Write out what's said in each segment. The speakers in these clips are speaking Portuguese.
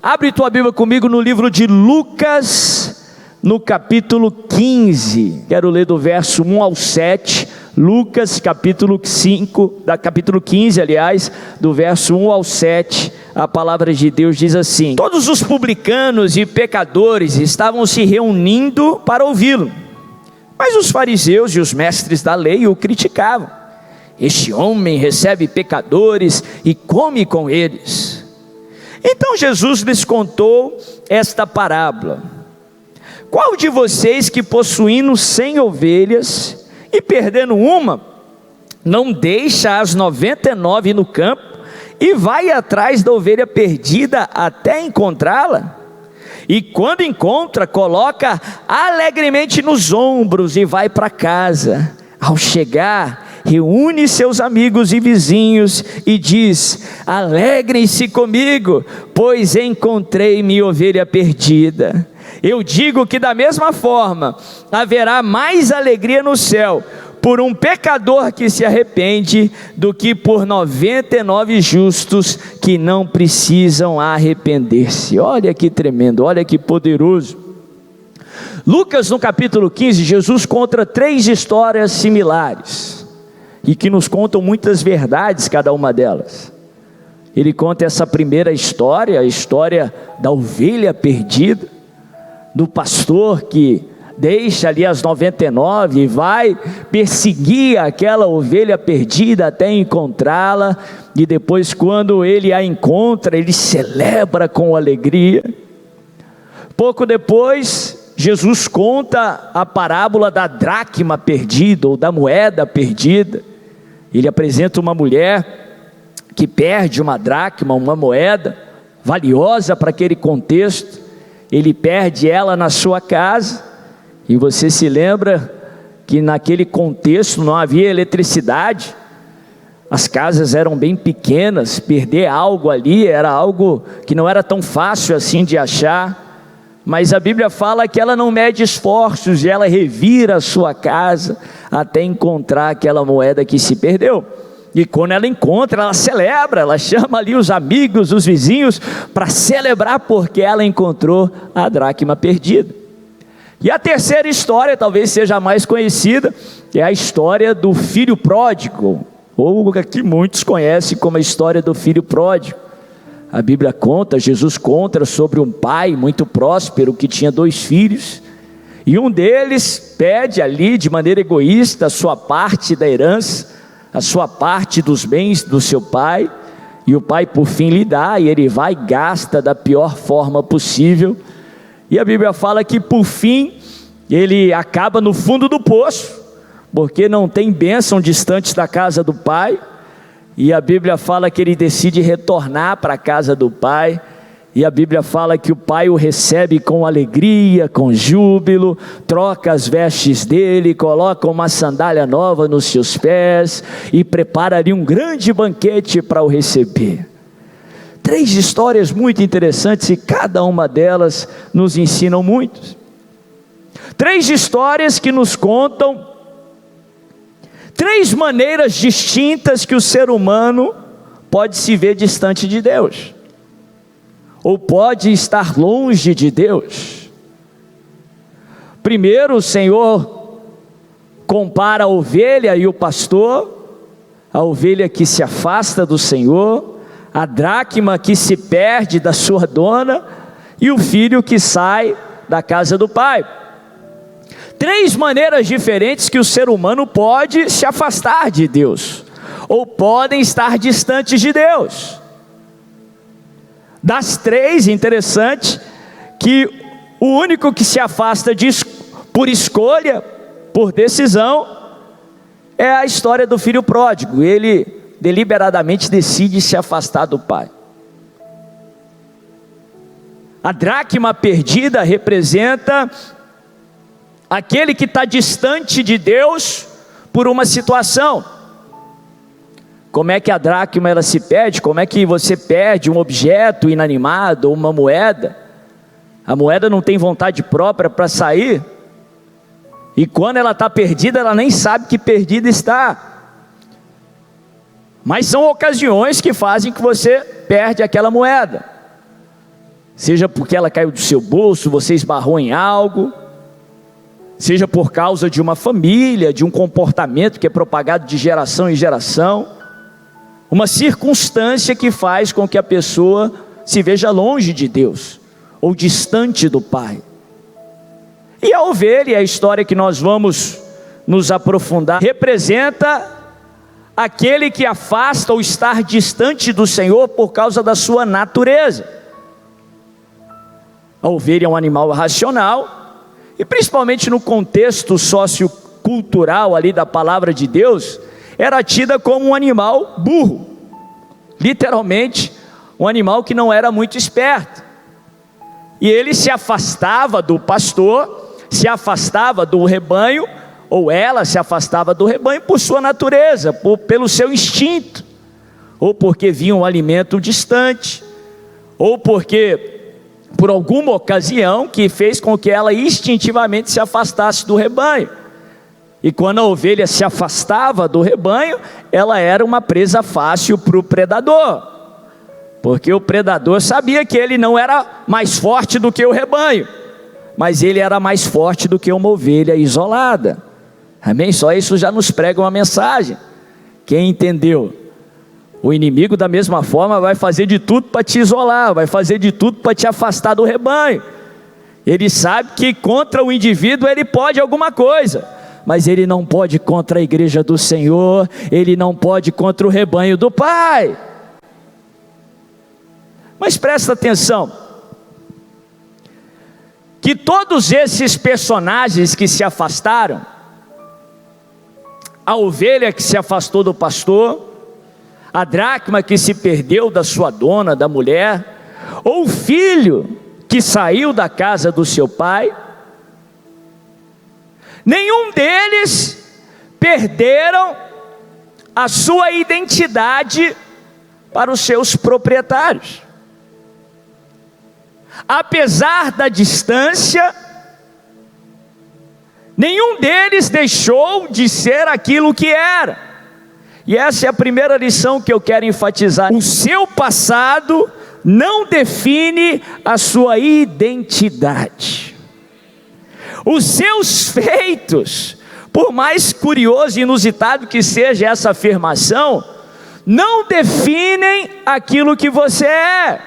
Abre tua Bíblia comigo no livro de Lucas, no capítulo 15. Quero ler do verso 1 ao 7. Lucas, capítulo 15, do verso 1 ao 7. A palavra de Deus diz assim: todos os publicanos e pecadores estavam se reunindo para ouvi-lo. Mas os fariseus e os mestres da lei o criticavam. Este homem recebe pecadores e come com eles. Então Jesus lhes contou esta parábola: qual de vocês que possuindo 100 ovelhas e perdendo uma, não deixa as 99 no campo e vai atrás da ovelha perdida até encontrá-la? E quando encontra, coloca alegremente nos ombros e vai para casa. Ao chegar, reúne seus amigos e vizinhos e diz: alegrem-se comigo, pois encontrei minha ovelha perdida. Eu digo que da mesma forma haverá mais alegria no céu por um pecador que se arrepende do que por 99 justos que não precisam arrepender-se. Olha que tremendo, olha que poderoso. Lucas, no capítulo 15, Jesus conta 3 histórias similares e que nos contam muitas verdades, cada uma delas. Ele conta essa primeira história, a história da ovelha perdida, do pastor que deixa ali as 99 e vai perseguir aquela ovelha perdida até encontrá-la, e depois, quando ele a encontra, ele celebra com alegria. Pouco depois, Jesus conta a parábola da dracma perdida, ou da moeda perdida. Ele apresenta uma mulher que perde uma dracma, uma moeda valiosa para aquele contexto. Ele perde ela na sua casa, e você se lembra que naquele contexto não havia eletricidade, as casas eram bem pequenas, perder algo ali era algo que não era tão fácil assim de achar. Mas a Bíblia fala que ela não mede esforços e ela revira a sua casa até encontrar aquela moeda que se perdeu. E quando ela encontra, ela celebra, ela chama ali os amigos, os vizinhos, para celebrar porque ela encontrou a dracma perdida. E a terceira história, talvez seja a mais conhecida, é a história do filho pródigo, ou que muitos conhecem como a história do filho pródigo. A Bíblia conta, Jesus conta sobre um pai muito próspero que tinha 2 filhos, e um deles pede ali de maneira egoísta a sua parte da herança, a sua parte dos bens do seu pai, e o pai por fim lhe dá, e ele vai e gasta da pior forma possível, e a Bíblia fala que por fim ele acaba no fundo do poço, porque não tem bênção distante da casa do pai. E a Bíblia fala que ele decide retornar para a casa do pai, e a Bíblia fala que o pai o recebe com alegria, com júbilo, troca as vestes dele, coloca uma sandália nova nos seus pés, e prepara ali um grande banquete para o receber. 3 histórias muito interessantes, e cada uma delas nos ensinam muito. 3 histórias que nos contam 3 maneiras distintas que o ser humano pode se ver distante de Deus, ou pode estar longe de Deus. Primeiro, o Senhor compara a ovelha e o pastor, a ovelha que se afasta do Senhor, a dracma que se perde da sua dona, e o filho que sai da casa do pai. 3 maneiras diferentes que o ser humano pode se afastar de Deus, ou podem estar distantes de Deus. Das 3, interessante, que o único que se afasta por escolha, por decisão, é a história do filho pródigo. Ele deliberadamente decide se afastar do pai. A dracma perdida representa aquele que está distante de Deus por uma situação. Como é que a dracma ela se perde? Como é que você perde um objeto inanimado ou uma moeda? A moeda não tem vontade própria para sair, e quando ela está perdida, ela nem sabe que perdida está. Mas são ocasiões que fazem que você perde aquela moeda. seja porque ela caiu do seu bolso, você esbarrou em algo, seja por causa de uma família, de um comportamento que é propagado de geração em geração, uma circunstância que faz com que a pessoa se veja longe de Deus, ou distante do Pai. E a ovelha, a história que nós vamos nos aprofundar, representa aquele que afasta ou estar distante do Senhor por causa da sua natureza. A ovelha é um animal racional, e principalmente no contexto sociocultural ali da palavra de Deus, era tida como um animal burro, literalmente um animal que não era muito esperto, e ele se afastava do pastor, se afastava do rebanho, ou ela se afastava do rebanho por sua natureza, pelo seu instinto, ou porque via um alimento distante, ou porque por alguma ocasião que fez com que ela instintivamente se afastasse do rebanho. E quando a ovelha se afastava do rebanho, ela era uma presa fácil para o predador, porque o predador sabia que ele não era mais forte do que o rebanho, mas ele era mais forte do que uma ovelha isolada. Amém? Só isso já nos prega uma mensagem. Quem entendeu? O inimigo da mesma forma vai fazer de tudo para te isolar, vai fazer de tudo para te afastar do rebanho. Ele sabe que contra o indivíduo ele pode alguma coisa, mas ele não pode contra a igreja do Senhor, ele não pode contra o rebanho do Pai. Mas presta atenção, que todos esses personagens que se afastaram, a ovelha que se afastou do pastor, a dracma que se perdeu da sua dona, da mulher, ou o filho que saiu da casa do seu pai, nenhum deles perderam a sua identidade para os seus proprietários. Apesar da distância, nenhum deles deixou de ser aquilo que era. E essa é a primeira lição que eu quero enfatizar. O seu passado não define a sua identidade. Os seus feitos, por mais curioso e inusitado que seja essa afirmação, não definem aquilo que você é.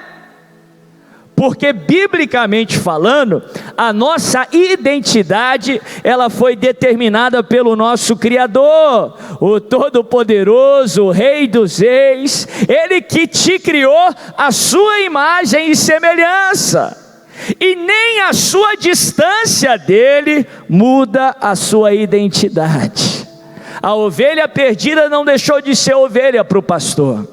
Porque biblicamente falando, a nossa identidade, ela foi determinada pelo nosso Criador, o Todo-Poderoso, o Rei dos Reis, Ele que te criou à sua imagem e semelhança, e nem a sua distância dele muda a sua identidade. A ovelha perdida não deixou de ser ovelha para o pastor.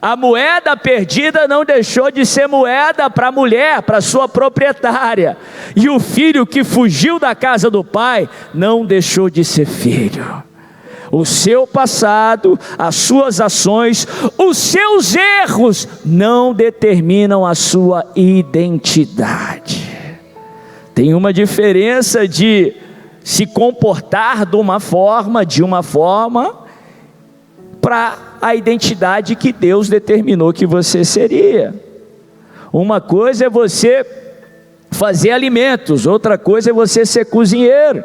A moeda perdida não deixou de ser moeda para a mulher, para sua proprietária. E o filho que fugiu da casa do pai não deixou de ser filho. O seu passado, as suas ações, os seus erros não determinam a sua identidade. Tem uma diferença de se comportar de uma forma, para a identidade que Deus determinou que você seria. Uma coisa é você fazer alimentos, outra coisa é você ser cozinheiro.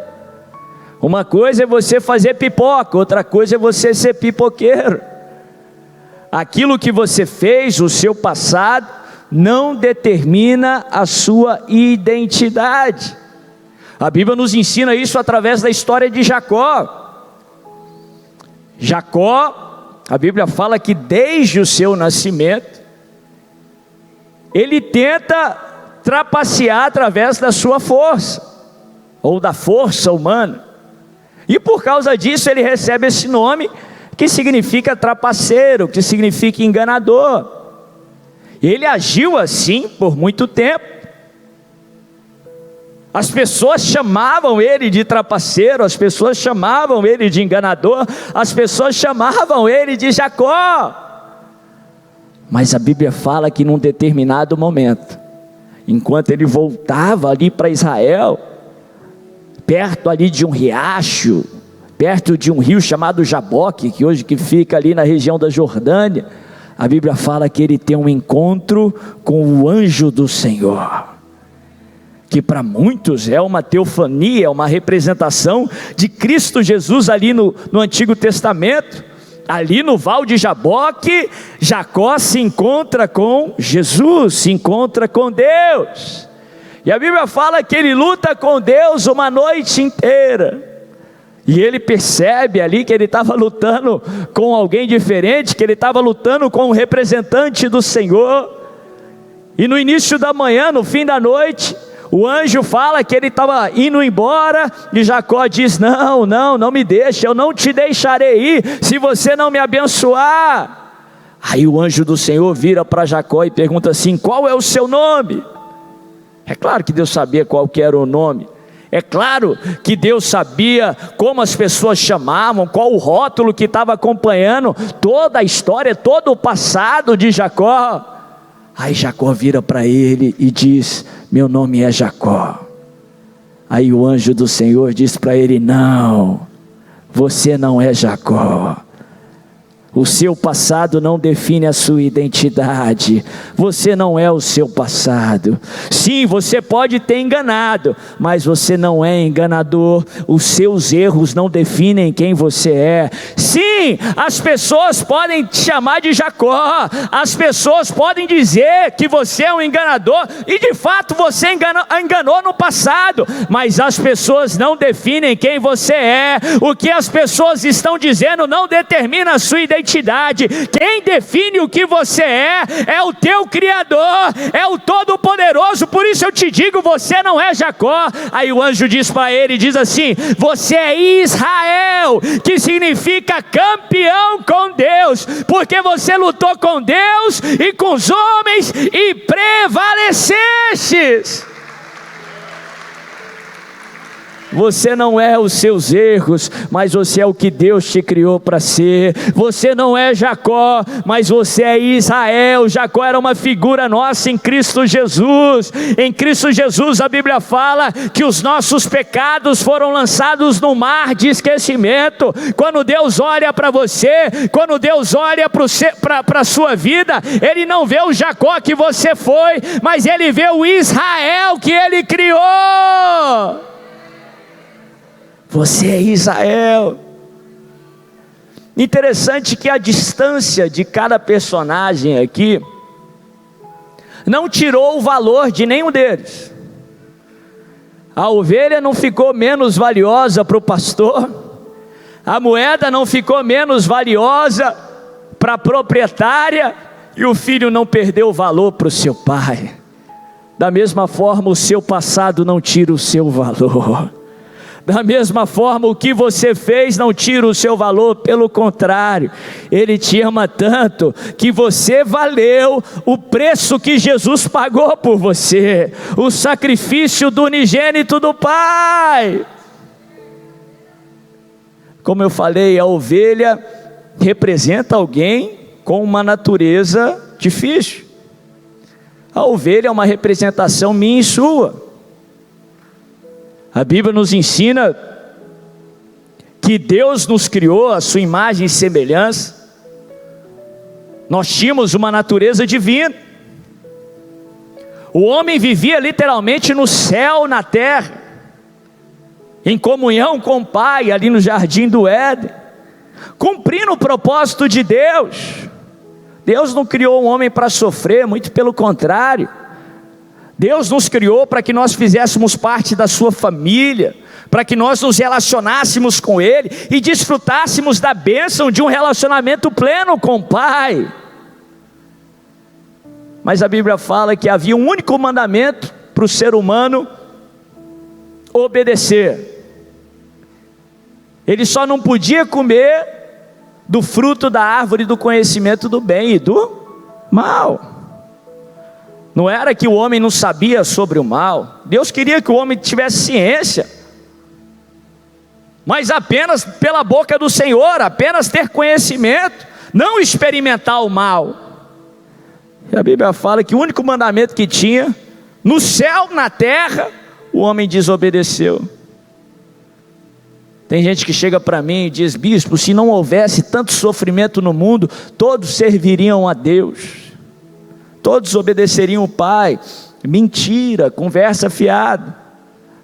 Uma coisa é você fazer pipoca, outra coisa é você ser pipoqueiro. Aquilo que você fez, o seu passado, não determina a sua identidade. A Bíblia nos ensina isso através da história de Jacó. Jacó, a Bíblia fala que desde o seu nascimento, ele tenta trapacear através da sua força, ou da força humana, e por causa disso ele recebe esse nome, que significa trapaceiro, que significa enganador. Ele agiu assim por muito tempo. As pessoas chamavam ele de trapaceiro, as pessoas chamavam ele de enganador, as pessoas chamavam ele de Jacó. Mas a Bíblia fala que num determinado momento, enquanto ele voltava ali para Israel, perto ali de um riacho, perto de um rio chamado Jaboque, que hoje que fica ali na região da Jordânia, A Bíblia fala que ele tem um encontro com o anjo do Senhor, que para muitos é uma teofania, uma representação de Cristo Jesus ali no Antigo Testamento. Ali no Val de Jaboque, Jacó se encontra com Jesus, se encontra com Deus. E a Bíblia fala que ele luta com Deus uma noite inteira. E ele percebe ali que ele estava lutando com alguém diferente, que ele estava lutando com um representante do Senhor. E no início da manhã, no fim da noite, o anjo fala que ele estava indo embora, e Jacó diz: não me deixe, eu não te deixarei ir, se você não me abençoar. Aí o anjo do Senhor vira para Jacó e pergunta assim: qual é o seu nome? É claro que Deus sabia qual que era o nome. É claro que Deus sabia como as pessoas chamavam, qual o rótulo que estava acompanhando toda a história, todo o passado de Jacó. Aí Jacó vira para ele e diz: meu nome é Jacó. Aí o anjo do Senhor diz para ele: não, você não é Jacó. O seu passado não define a sua identidade. Você não é o seu passado. Sim, você pode ter enganado, mas você não é enganador. Os seus erros não definem quem você é. Sim, as pessoas podem te chamar de Jacó. As pessoas podem dizer que você é um enganador, e de fato você enganou no passado, mas as pessoas não definem quem você é. O que as pessoas estão dizendo não determina a sua identidade. Quem define o que você é o teu Criador, é o Todo-Poderoso. Por isso eu te digo, você não é Jacó. Aí o anjo diz para ele, diz assim: você é Israel, que significa campeão com Deus, porque você lutou com Deus e com os homens e prevalecestes. Você não é os seus erros, mas você é o que Deus te criou para ser. Você não é Jacó, mas você é Israel. Jacó era uma figura nossa em Cristo Jesus. Em Cristo Jesus a Bíblia fala que os nossos pecados foram lançados no mar de esquecimento. Quando Deus olha para você, quando Deus olha para a sua vida, Ele não vê o Jacó que você foi, mas Ele vê o Israel que Ele criou. Você é Israel. Interessante que a distância de cada personagem aqui não tirou o valor de nenhum deles. A ovelha não ficou menos valiosa para o pastor, a moeda não ficou menos valiosa para a proprietária, e o filho não perdeu o valor para o seu pai. Da mesma forma, o seu passado não tira o seu valor. Da mesma forma, o que você fez não tira o seu valor, pelo contrário, Ele te ama tanto que você valeu o preço que Jesus pagou por você, o sacrifício do unigênito do Pai. Como eu falei, a ovelha representa alguém com uma natureza difícil. A ovelha é uma representação minha e sua. A Bíblia nos ensina que Deus nos criou à sua imagem e semelhança. Nós tínhamos uma natureza divina. O homem vivia literalmente no céu, na terra, em comunhão com o Pai, ali no jardim do Éden, cumprindo o propósito de Deus. Deus não criou o homem para sofrer, muito pelo contrário. Deus nos criou para que nós fizéssemos parte da sua família, para que nós nos relacionássemos com Ele e desfrutássemos da bênção de um relacionamento pleno com o Pai. Mas a Bíblia fala que havia um único mandamento para o ser humano obedecer. Ele só não podia comer do fruto da árvore do conhecimento do bem e do mal. Não era que o homem não sabia sobre o mal. Deus queria que o homem tivesse ciência, mas apenas pela boca do Senhor, apenas ter conhecimento, não experimentar o mal. E a Bíblia fala que o único mandamento que tinha, no céu, na terra, o homem desobedeceu. Tem gente que chega para mim e diz: bispo, se não houvesse tanto sofrimento no mundo, todos serviriam a Deus, todos obedeceriam o Pai. Mentira, conversa fiada.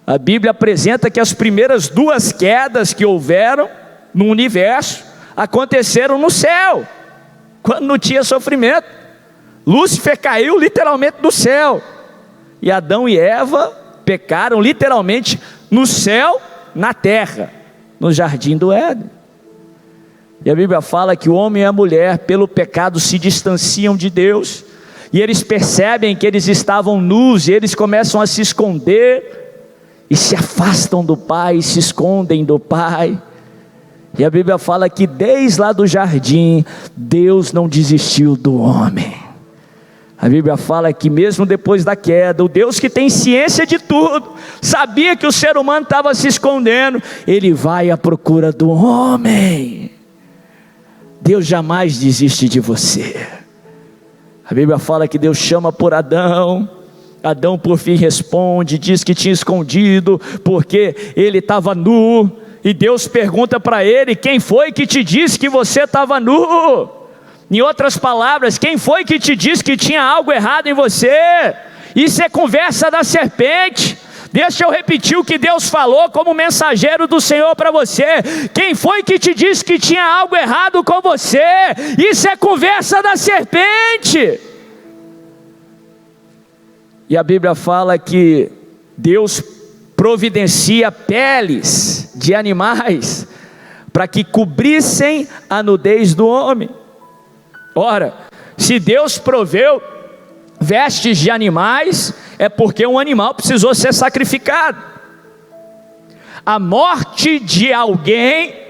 A Bíblia apresenta que as primeiras 2 quedas que houveram no universo aconteceram no céu, quando não tinha sofrimento. Lúcifer caiu literalmente do céu, e Adão e Eva pecaram literalmente no céu, na terra, no jardim do Éden. E a Bíblia fala que o homem e a mulher pelo pecado se distanciam de Deus, e eles percebem que eles estavam nus, e eles começam a se esconder, e se afastam do Pai, se escondem do Pai. E a Bíblia fala que desde lá do jardim, Deus não desistiu do homem. A Bíblia fala que mesmo depois da queda, o Deus que tem ciência de tudo, sabia que o ser humano estava se escondendo, Ele vai à procura do homem. Deus jamais desiste de você. A Bíblia fala que Deus chama por Adão. Adão por fim responde, diz que tinha escondido, porque ele estava nu, e Deus pergunta para ele: quem foi que te disse que você estava nu? Em outras palavras, quem foi que te disse que tinha algo errado em você? Isso é conversa da serpente. Deixa eu repetir o que Deus falou como mensageiro do Senhor para você. Quem foi que te disse que tinha algo errado com você? Isso é conversa da serpente. E a Bíblia fala que Deus providencia peles de animais para que cobrissem a nudez do homem. Ora, se Deus proveu vestes de animais, é porque um animal precisou ser sacrificado. A morte de alguém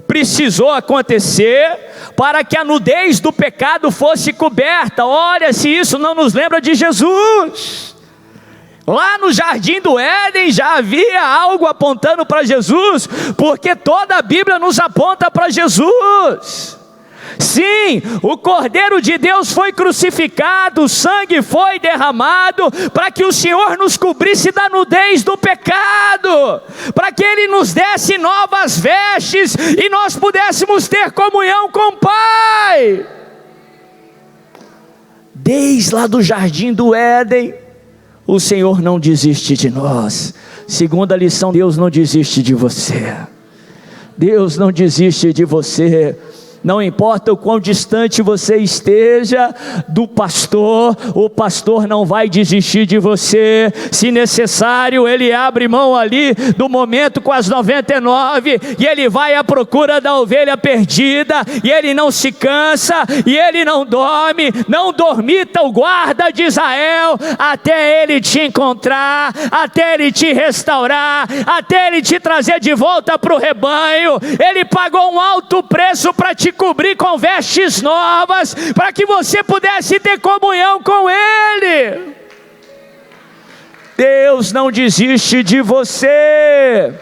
precisou acontecer para que a nudez do pecado fosse coberta. Olha, se isso não nos lembra de Jesus. Lá no jardim do Éden já havia algo apontando para Jesus, porque toda a Bíblia nos aponta para Jesus. Sim, o Cordeiro de Deus foi crucificado, o sangue foi derramado, para que o Senhor nos cobrisse da nudez do pecado, para que Ele nos desse novas vestes, e nós pudéssemos ter comunhão com o Pai. Desde lá do jardim do Éden, o Senhor não desiste de nós. Segunda lição: Deus não desiste de você. Deus não desiste de você. Não importa o quão distante você esteja do pastor, o pastor não vai desistir de você. Se necessário, ele abre mão ali do momento com as 99, e ele vai à procura da ovelha perdida, e ele não se cansa, e ele não dorme. Não dormita o guarda de Israel, até ele te encontrar, até ele te restaurar, até ele te trazer de volta para o rebanho. Ele pagou um alto preço para te cobrir com vestes novas, para que você pudesse ter comunhão com Ele. Deus não desiste de você.